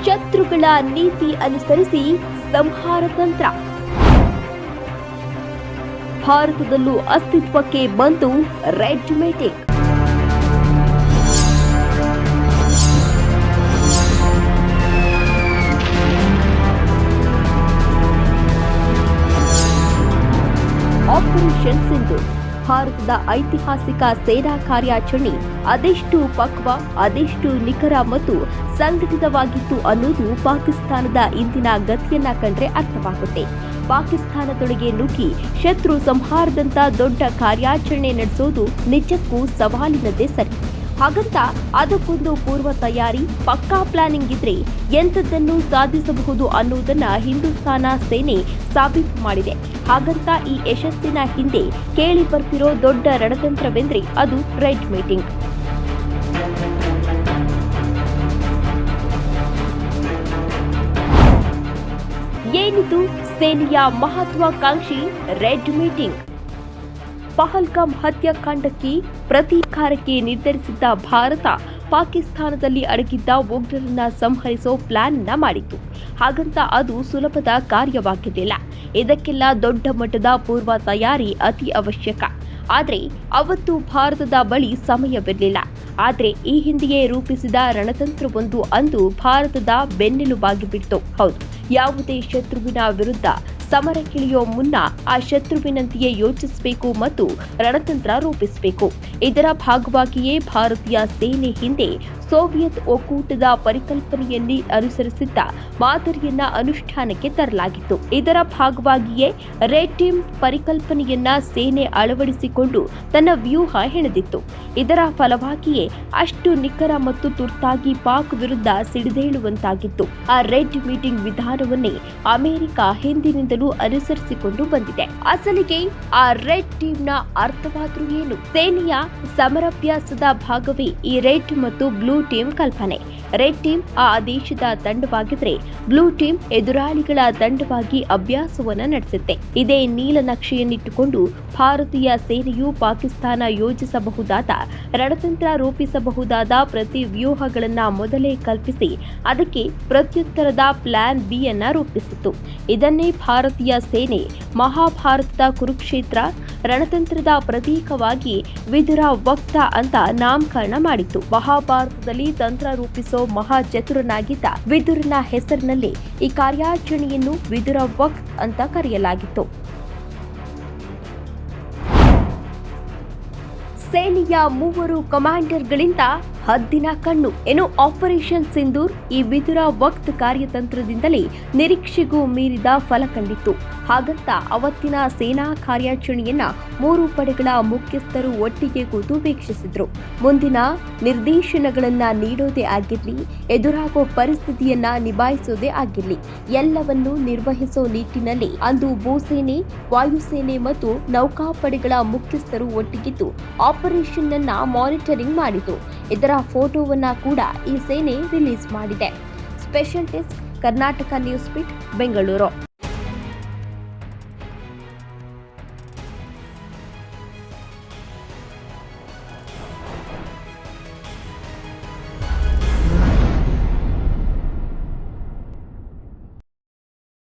ಶತ್ರುಗಳ ನೀತಿ ಅನುಸರಿಸಿ ಸಂಹಾರ ತಂತ್ರ. ಭಾರತದಲ್ಲೂ ಅಸ್ತಿತ್ವಕ್ಕೆ ಬಂತು ರೆಡ್ ಮೀಟಿಂಗ್. ಆಪರೇಷನ್ ಸಿಂಧೂರ್ ಭಾರತದ ಐತಿಹಾಸಿಕ ಸೇನಾ ಕಾರ್ಯಾಚರಣೆ ಅದೆಷ್ಟು ಪಕ್ವ, ಅದೆಷ್ಟು ನಿಖರ ಮತ್ತು ಸಂಘಟಿತವಾಗಿತ್ತು ಅನ್ನೋದು ಪಾಕಿಸ್ತಾನದ ಇಂದಿನ ಗತಿಯನ್ನ ಕಂಡ್ರೆ ಅರ್ಥವಾಗುತ್ತೆ. ಪಾಕಿಸ್ತಾನದೊಳಗೆ ನುಗ್ಗಿ ಶತ್ರು ಸಂಹಾರದಂತ ದೊಡ್ಡ ಕಾರ್ಯಾಚರಣೆ ನಡೆಸೋದು ನಿಜಕ್ಕೂ ಸವಾಲಿನದ್ದೇ ಸರಿ. ಹಾಗಂತ ಅದಕ್ಕೊಂದು ಪೂರ್ವ ತಯಾರಿ, ಪಕ್ಕಾ ಪ್ಲಾನಿಂಗ್ ಇದ್ರೆ ಎಂಥದ್ದನ್ನು ಸಾಧಿಸಬಹುದು ಅನ್ನೋದನ್ನ ಹಿಂದೂಸ್ತಾನ ಸೇನೆ ಸಾಬೀತು ಮಾಡಿದೆ. ಹಾಗಂತ ಈ ಯಶಸ್ಸಿನ ಹಿಂದೆ ಕೇಳಿ ಬರ್ತಿರೋ ದೊಡ್ಡ ರಣತಂತ್ರವೆಂದ್ರೆ ಅದು ರೆಡ್ ಮೀಟಿಂಗ್. ಏನಿದು ಸೇನೆಯ ಮಹತ್ವಾಕಾಂಕ್ಷಿ ರೆಡ್ ಮೀಟಿಂಗ್? ಪಹಲ್ಗಾಮ್ ಹತ್ಯಾಕಾಂಡಕ್ಕೆ ಪ್ರತೀಕಾರಕ್ಕೆ ನಿರ್ಧರಿಸಿದ್ದ ಭಾರತ ಪಾಕಿಸ್ತಾನದಲ್ಲಿ ಅಡಗಿದ್ದ ಉಗ್ರರನ್ನ ಸಂಹರಿಸೋ ಪ್ಲಾನ್ ಮಾಡಿತ್ತು. ಹಾಗಂತ ಅದು ಸುಲಭದ ಕಾರ್ಯವಾಗಿರಲಿಲ್ಲ. ಇದಕ್ಕೆಲ್ಲ ದೊಡ್ಡ ಮಟ್ಟದ ಪೂರ್ವ ತಯಾರಿ ಅತಿ ಅವಶ್ಯಕ. ಆದರೆ ಅವತ್ತು ಭಾರತದ ಬಳಿ ಸಮಯವಿರಲಿಲ್ಲ. ಆದರೆ ಈ ಹಿಂದೆಯೇ ರೂಪಿಸಿದ ರಣತಂತ್ರವೊಂದು ಅಂದು ಭಾರತದ ಬೆನ್ನೆಲುಬಾಗಿಬಿಡ್ತು. ಹೌದು, ಯಾವುದೇ ಶತ್ರುವಿನ ವಿರುದ್ಧ ಸಮರಕ್ಕಿಳಿಯೋ ಮುನ್ನ ಆ ಶತ್ರುವಿನಂತೆಯೇ ಯೋಚಿಸಬೇಕು ಮತ್ತು ರಣತಂತ್ರ ರೂಪಿಸಬೇಕು. ಇದರ ಭಾಗವಾಗಿಯೇ ಭಾರತೀಯ ಸೇನೆ ಹಿಂದೆ ಸೋವಿಯತ್ ಒಕ್ಕೂಟದ ಪರಿಕಲ್ಪನೆಯಲ್ಲಿ ಅನುಸರಿಸಿದ್ದ ಮಾದರಿಯನ್ನ ಅನುಷ್ಠಾನಕ್ಕೆ ತರಲಾಗಿತ್ತು. ಇದರ ಭಾಗವಾಗಿಯೇ ರೆಡ್ ಟೀಮ್ ಪರಿಕಲ್ಪನೆಯನ್ನ ಸೇನೆ ಅಳವಡಿಸಿಕೊಂಡು ತನ್ನ ವ್ಯೂಹ ಹೆಣೆದಿತ್ತು. ಇದರ ಫಲವಾಗಿಯೇ ಅಷ್ಟು ನಿಖರ ಮತ್ತು ತುರ್ತಾಗಿ ಪಾಕ್ ವಿರುದ್ಧ ಸಿಡಿದೇಳುವಂತಾಗಿತ್ತು. ಆ ರೆಡ್ ಮೀಟಿಂಗ್ ವಿಧಾನವನ್ನೇ ಅಮೆರಿಕ ಹಿಂದಿನಿಂದಲೂ ಅನುಸರಿಸಿಕೊಂಡು ಬಂದಿದೆ. ಅಸಲಿಗೆ ಆ ರೆಡ್ ಟೀಮ್ನ ಅರ್ಥವಾದ್ರೂ ಏನು? ಸೇನೆಯ ಸಮರಾಭ್ಯಾಸದ ಭಾಗವೇ ಈ ರೆಡ್ ಮತ್ತು ಬ್ಲೂ ಟೀಮ್ ಕಲ್ಪನೆ. ರೆಡ್ ಟೀಮ್ ಆ ದೇಶದ ತಂಡವಾಗಿದ್ರೆ ಬ್ಲೂ ಟೀಮ್ ಎದುರಾಳಿಗಳ ತಂಡವಾಗಿ ಅಭ್ಯಾಸವನ್ನ ನಡೆಸುತ್ತೆ. ಇದೇ ನೀಲನಕ್ಷೆಯನ್ನಿಟ್ಟುಕೊಂಡು ಭಾರತೀಯ ಸೇನೆಯು ಪಾಕಿಸ್ತಾನ ಯೋಜಿಸಬಹುದಾದ ರಣತಂತ್ರ ರೂಪಿಸಬಹುದಾದ ಪ್ರತಿ ವ್ಯೂಹಗಳನ್ನ ಮೊದಲೇ ಕಲ್ಪಿಸಿ ಅದಕ್ಕೆ ಪ್ರತ್ಯುತ್ತರದ ಪ್ಲಾನ್ ಬಿ ಅನ್ನ ರೂಪಿಸಿತ್ತು. ಇದನ್ನೇ ಭಾರತೀಯ ಸೇನೆ ಮಹಾಭಾರತದ ಕುರುಕ್ಷೇತ್ರ ರಣತಂತ್ರದ ಪ್ರತೀಕವಾಗಿ ವಿದುರ ವಕ್ತ ಅಂತ ನಾಮಕರಣ ಮಾಡಿತ್ತು. ಮಹಾಭಾರತದಲ್ಲಿ ತಂತ್ರ ರೂಪಿಸೋ ಮಹಾಚತುರನಾಗಿದ್ದ ವಿದುರನ ಹೆಸರಿನಲ್ಲಿ ಈ ಕಾರ್ಯಾಚರಣೆಯನ್ನು ವಿದುರ ವಕ್ತ್ ಅಂತ ಕರೆಯಲಾಗಿತ್ತು. ಸೇನೆಯ 3 ಕಮಾಂಡರ್ಗಳಿಂದ ಹದ್ದಿನ ಕಣ್ಣು ಏನು ಆಪರೇಷನ್ ಸಿಂಧೂರ್ ಈ ವಿದುರ ವಕ್ತ್ ಕಾರ್ಯತಂತ್ರದಿಂದಲೇ ನಿರೀಕ್ಷೆಗೂ ಮೀರಿದ ಫಲ ಕಂಡಿತ್ತು. ಹಾಗಂತ ಅವತ್ತಿನ ಸೇನಾ ಕಾರ್ಯಾಚರಣೆಯನ್ನ 3 ಪಡೆಗಳ ಮುಖ್ಯಸ್ಥರು ಒಟ್ಟಿಗೆ ಕೂತು ವೀಕ್ಷಿಸಿದ್ರು. ಮುಂದಿನ ನಿರ್ದೇಶನಗಳನ್ನ ನೀಡೋದೇ ಆಗಿರ್ಲಿ, ಎದುರಾಗೋ ಪರಿಸ್ಥಿತಿಯನ್ನ ನಿಭಾಯಿಸೋದೇ ಆಗಿರ್ಲಿ, ಎಲ್ಲವನ್ನೂ ನಿರ್ವಹಿಸೋ ನಿಟ್ಟಿನಲ್ಲಿ ಅಂದು ಭೂಸೇನೆ, ವಾಯುಸೇನೆ ಮತ್ತು ನೌಕಾಪಡೆಗಳ ಮುಖ್ಯಸ್ಥರು ಒಟ್ಟಿಗಿದ್ದು ಆಪರೇಷನ್ ಅನ್ನ ಮಾನಿಟರಿಂಗ್ ಮಾಡಿತು. ಇದರ ಫೋಟೋವನ್ನ ಕೂಡ ಈ ಸೇನೆ ರಿಲೀಸ್ ಮಾಡಿದೆ. Special desk, Karnataka news beat, Bengaluru.